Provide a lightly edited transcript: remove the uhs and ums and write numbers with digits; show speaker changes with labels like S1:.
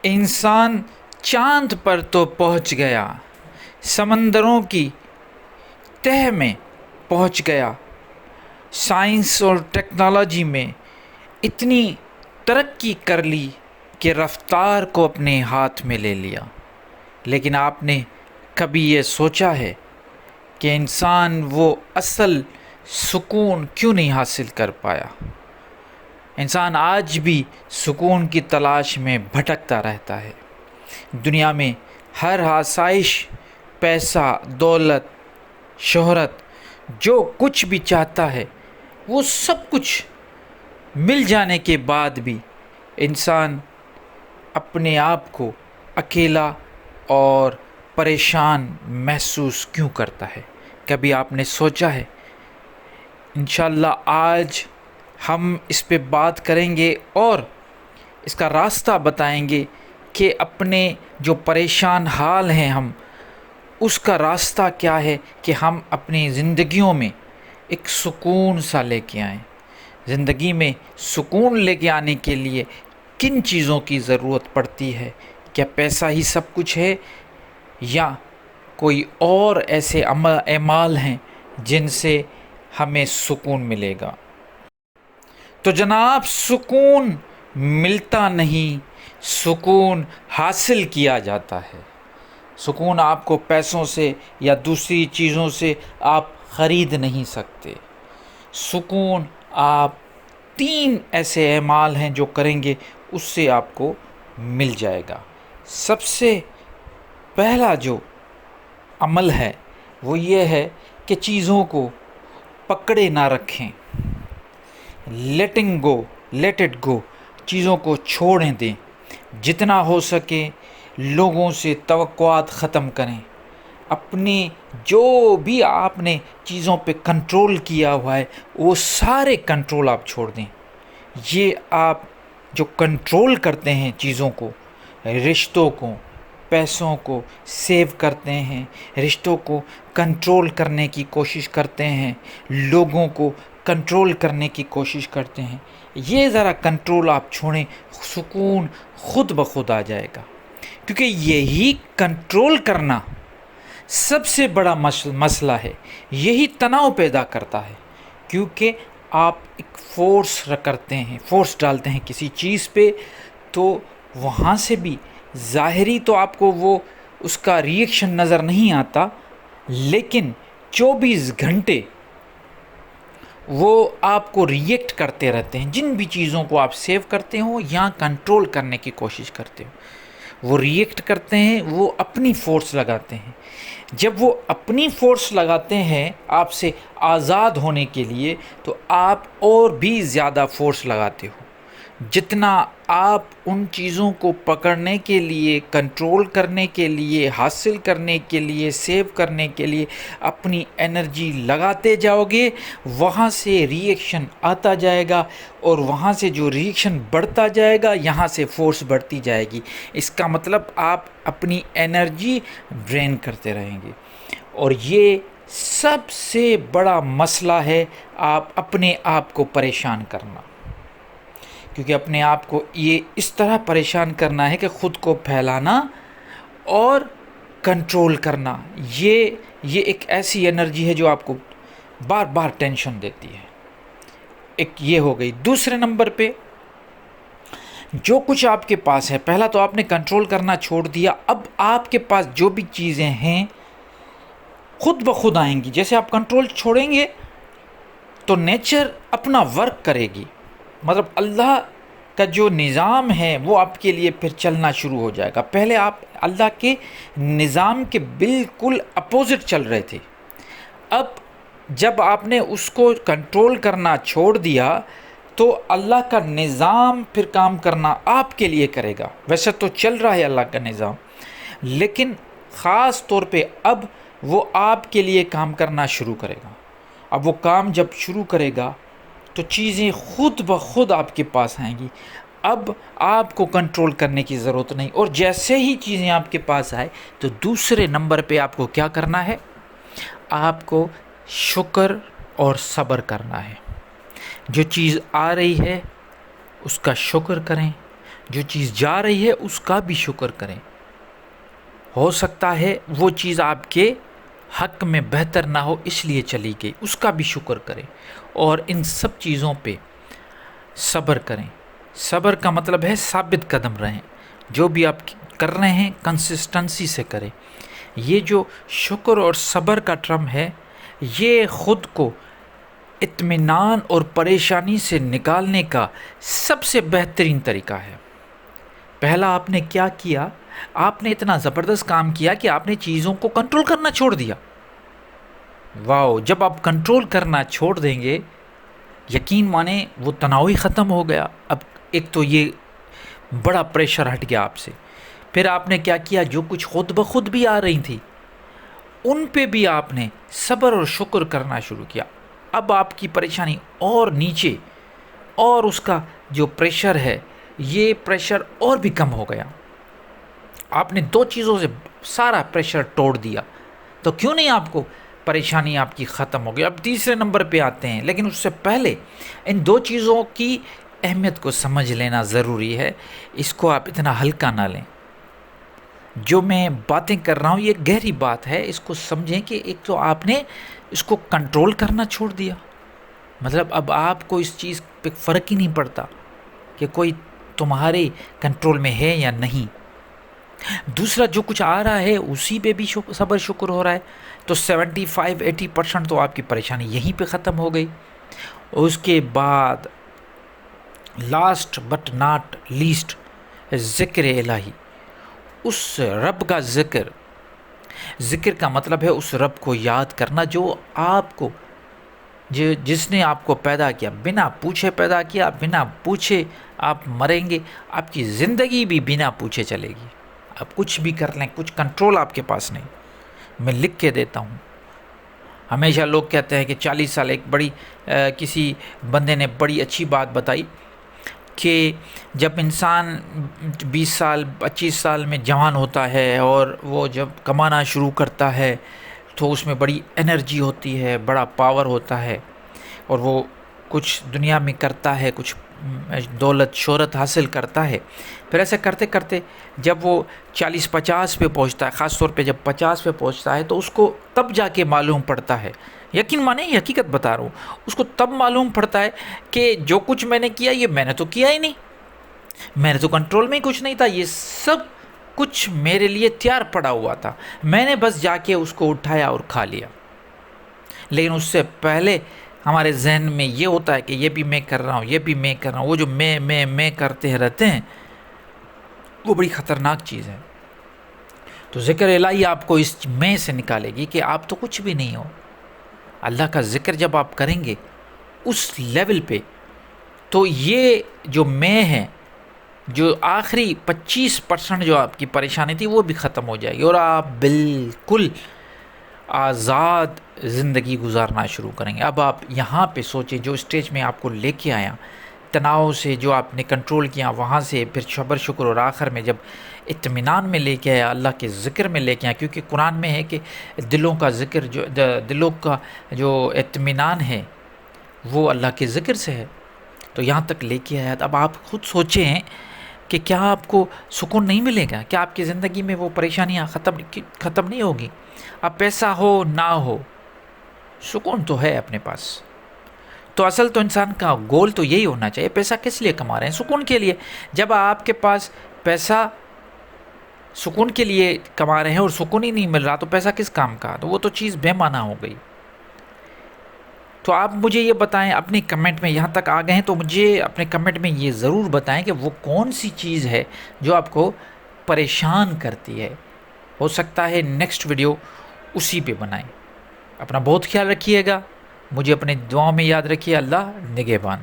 S1: انسان چاند پر تو پہنچ گیا، سمندروں کی تہہ میں پہنچ گیا، سائنس اور ٹیکنالوجی میں اتنی ترقی کر لی کہ رفتار کو اپنے ہاتھ میں لے لیا، لیکن آپ نے کبھی یہ سوچا ہے کہ انسان وہ اصل سکون کیوں نہیں حاصل کر پایا؟ انسان آج بھی سکون کی تلاش میں بھٹکتا رہتا ہے۔ دنیا میں ہر آسائش، پیسہ، دولت، شہرت، جو کچھ بھی چاہتا ہے وہ سب کچھ مل جانے کے بعد بھی انسان اپنے آپ کو اکیلا اور پریشان محسوس کیوں کرتا ہے؟ کبھی آپ نے سوچا ہے؟ انشاءاللہ آج ہم اس پہ بات کریں گے اور اس کا راستہ بتائیں گے کہ اپنے جو پریشان حال ہیں ہم، اس کا راستہ کیا ہے کہ ہم اپنی زندگیوں میں ایک سکون سا لے کے آئیں۔ زندگی میں سکون لے کے آنے کے لیے کن چیزوں کی ضرورت پڑتی ہے؟ کیا پیسہ ہی سب کچھ ہے یا کوئی اور ایسے اعمال ہیں جن سے ہمیں سکون ملے گا؟ تو جناب، سکون ملتا نہیں، سکون حاصل کیا جاتا ہے۔ سکون آپ کو پیسوں سے یا دوسری چیزوں سے آپ خرید نہیں سکتے۔ سکون آپ 3 ایسے اعمال ہیں جو کریں گے اس سے آپ کو مل جائے گا۔ سب سے پہلا جو عمل ہے وہ یہ ہے کہ چیزوں کو پکڑے نہ رکھیں، لیٹ اٹ گو، چیزوں کو چھوڑیں دیں۔ جتنا ہو سکے لوگوں سے توقعات ختم کریں۔ اپنی جو بھی آپ نے چیزوں پہ کنٹرول کیا ہوا ہے وہ سارے کنٹرول آپ چھوڑ دیں۔ یہ آپ جو کنٹرول کرتے ہیں چیزوں کو، رشتوں کو، پیسوں کو سیو کرتے ہیں، رشتوں کو کنٹرول کرنے کی کوشش کرتے ہیں، لوگوں کو کنٹرول کرنے کی کوشش کرتے ہیں، یہ ذرا کنٹرول آپ چھوڑیں، سکون خود بخود آ جائے گا۔ کیونکہ یہی کنٹرول کرنا سب سے بڑا مسئلہ ہے، یہی تناؤ پیدا کرتا ہے۔ کیونکہ آپ ایک فورس ڈالتے ہیں کسی چیز پہ، تو وہاں سے بھی ظاہری تو آپ کو وہ اس کا ری ایکشن نظر نہیں آتا، لیکن 24 گھنٹے وہ آپ کو ری ایکٹ کرتے رہتے ہیں۔ جن بھی چیزوں کو آپ سیو کرتے ہو یا کنٹرول کرنے کی کوشش کرتے ہو، وہ ری ایکٹ کرتے ہیں، وہ اپنی فورس لگاتے ہیں۔ جب وہ اپنی فورس لگاتے ہیں آپ سے آزاد ہونے کے لیے، تو آپ اور بھی زیادہ فورس لگاتے ہو۔ جتنا آپ ان چیزوں کو پکڑنے کے لیے، کنٹرول کرنے کے لیے، حاصل کرنے کے لیے، سیو کرنے کے لیے اپنی انرجی لگاتے جاؤ گے، وہاں سے ری ایکشن آتا جائے گا، اور وہاں سے جو ری ایکشن بڑھتا جائے گا یہاں سے فورس بڑھتی جائے گی۔ اس کا مطلب آپ اپنی انرجی ڈرین کرتے رہیں گے، اور یہ سب سے بڑا مسئلہ ہے آپ اپنے آپ کو پریشان کرنا۔ کیونکہ اپنے آپ کو یہ اس طرح پریشان کرنا ہے کہ خود کو پھیلانا اور کنٹرول کرنا، یہ ایک ایسی انرجی ہے جو آپ کو بار بار ٹینشن دیتی ہے۔ ایک یہ ہو گئی۔ دوسرے نمبر پہ، جو کچھ آپ کے پاس ہے، پہلا تو آپ نے کنٹرول کرنا چھوڑ دیا، اب آپ کے پاس جو بھی چیزیں ہیں خود بخود آئیں گی۔ جیسے آپ کنٹرول چھوڑیں گے تو نیچر اپنا ورک کرے گی، مطلب اللہ کا جو نظام ہے وہ آپ کے لیے پھر چلنا شروع ہو جائے گا۔ پہلے آپ اللہ کے نظام کے بالکل اپوزٹ چل رہے تھے، اب جب آپ نے اس کو کنٹرول کرنا چھوڑ دیا تو اللہ کا نظام پھر کام کرنا آپ کے لیے کرے گا۔ ویسے تو چل رہا ہے اللہ کا نظام، لیکن خاص طور پہ اب وہ آپ کے لیے کام کرنا شروع کرے گا۔ اب وہ کام جب شروع کرے گا تو چیزیں خود بخود آپ کے پاس آئیں گی۔ اب آپ کو کنٹرول کرنے کی ضرورت نہیں، اور جیسے ہی چیزیں آپ کے پاس آئے تو دوسرے نمبر پہ آپ کو کیا کرنا ہے؟ آپ کو شکر اور صبر کرنا ہے۔ جو چیز آ رہی ہے اس کا شکر کریں، جو چیز جا رہی ہے اس کا بھی شکر کریں. ہو سکتا ہے وہ چیز آپ کے حق میں بہتر نہ ہو اس لیے چلی گئی، اس کا بھی شکر کریں. اور ان سب چیزوں پہ صبر کریں. صبر کا مطلب ہے ثابت قدم رہیں، جو بھی آپ کر رہے ہیں کنسسٹنسی سے کریں. یہ جو شکر اور صبر کا ٹرم ہے، یہ خود کو اطمینان اور پریشانی سے نکالنے کا سب سے بہترین طریقہ ہے. پہلا آپ نے کیا کیا؟ آپ نے اتنا زبردست کام کیا کہ آپ نے چیزوں کو کنٹرول کرنا چھوڑ دیا. واو! جب آپ کنٹرول کرنا چھوڑ دیں گے، یقین مانیں وہ تناؤ ہی ختم ہو گیا. اب ایک تو یہ بڑا پریشر ہٹ گیا آپ سے. پھر آپ نے کیا کیا؟ جو کچھ خود بخود بھی آ رہی تھی ان پہ بھی آپ نے صبر اور شکر کرنا شروع کیا. اب آپ کی پریشانی اور نیچے، اور اس کا جو پریشر ہے یہ پریشر اور بھی کم ہو گیا. آپ نے دو چیزوں سے سارا پریشر توڑ دیا، تو کیوں نہیں آپ کو پریشانی آپ کی ختم ہو گئی. اب تیسرے نمبر پہ آتے ہیں، لیکن اس سے پہلے ان دو چیزوں کی اہمیت کو سمجھ لینا ضروری ہے. اس کو آپ اتنا ہلکا نہ لیں. جو میں باتیں کر رہا ہوں یہ گہری بات ہے، اس کو سمجھیں کہ ایک تو آپ نے اس کو کنٹرول کرنا چھوڑ دیا، مطلب اب آپ کو اس چیز پہ فرق ہی نہیں پڑتا کہ کوئی تمہارے کنٹرول میں ہے یا نہیں. دوسرا، جو کچھ آ رہا ہے اسی پہ بھی صبر شکر ہو رہا ہے، تو 75-80% تو آپ کی پریشانی یہیں پہ ختم ہو گئی. اس کے بعد لاسٹ بٹ ناٹ لیسٹ، ذکر الہی، اس رب کا ذکر. ذکر کا مطلب ہے اس رب کو یاد کرنا جو آپ کو، جس نے آپ کو پیدا کیا، بنا پوچھے پیدا کیا، بنا پوچھے آپ مریں گے. آپ کی زندگی بھی بنا پوچھے چلے گی. آپ کچھ بھی کر لیں، کچھ کنٹرول آپ کے پاس نہیں. میں لکھ کے دیتا ہوں. ہمیشہ لوگ کہتے ہیں کہ 40 سال، ایک بڑی کسی بندے نے بڑی اچھی بات بتائی کہ جب انسان 20 سال 25 سال میں جوان ہوتا ہے اور وہ جب کمانا شروع کرتا ہے تو اس میں بڑی انرجی ہوتی ہے، بڑا پاور ہوتا ہے، اور وہ کچھ دنیا میں کرتا ہے، کچھ دولت شہرت حاصل کرتا ہے. پھر ایسے کرتے کرتے جب وہ 40-50 پہ پہنچتا ہے، خاص طور پہ جب 50 پہ پہنچتا ہے تو اس کو تب جا کے معلوم پڑتا ہے، یقین مانیں یہ حقیقت بتا رہا ہوں، اس کو تب معلوم پڑتا ہے کہ جو کچھ میں نے کیا یہ میں نے تو کیا ہی نہیں، میں نے تو کنٹرول میں ہی کچھ نہیں تھا، یہ سب کچھ میرے لیے تیار پڑا ہوا تھا، میں نے بس جا کے اس کو اٹھایا اور کھا لیا. لیکن اس سے پہلے ہمارے ذہن میں یہ ہوتا ہے کہ یہ بھی میں کر رہا ہوں، یہ بھی میں کر رہا ہوں. وہ جو میں کرتے رہتے ہیں وہ بڑی خطرناک چیز ہے. تو ذکر الہی آپ کو اس میں سے نکالے گی کہ آپ تو کچھ بھی نہیں ہو. اللہ کا ذکر جب آپ کریں گے اس لیول پہ، تو یہ جو میں ہے، جو آخری 25% جو آپ کی پریشانی تھی وہ بھی ختم ہو جائے گی، اور آپ بالکل آزاد زندگی گزارنا شروع کریں گے. اب آپ یہاں پہ سوچیں، جو اسٹیج میں آپ کو لے کے آیا، تناؤ سے جو آپ نے کنٹرول کیا، وہاں سے پھر صبر شکر، اور آخر میں جب اطمینان میں لے کے آیا، اللہ کے ذکر میں لے کے آیا، کیونکہ قرآن میں ہے کہ دلوں کا ذکر، جو دلوں کا جو اطمینان ہے وہ اللہ کے ذکر سے ہے. تو یہاں تک لے کے آیا. اب آپ خود سوچیں کہ کیا آپ کو سکون نہیں ملے گا؟ کیا آپ کی زندگی میں وہ پریشانیاں ختم نہیں ہوگی؟ اب پیسہ ہو نہ ہو، سکون تو ہے اپنے پاس. تو اصل تو انسان کا گول تو یہی ہونا چاہیے. پیسہ کس لیے کما رہے ہیں؟ سکون کے لیے. جب آپ کے پاس پیسہ سکون کے لیے کما رہے ہیں اور سکون ہی نہیں مل رہا تو پیسہ کس کام کا؟ تو وہ تو چیز بے معنی ہو گئی. تو آپ مجھے یہ بتائیں اپنی کمنٹ میں، یہاں تک آ گئے ہیں تو مجھے اپنے کمنٹ میں یہ ضرور بتائیں کہ وہ کون سی چیز ہے جو آپ کو پریشان کرتی ہے. ہو سکتا ہے نیکسٹ ویڈیو اسی پہ بنائیں. اپنا بہت خیال رکھیے گا، مجھے اپنے دعاؤں میں یاد رکھیے. اللہ نگہبان.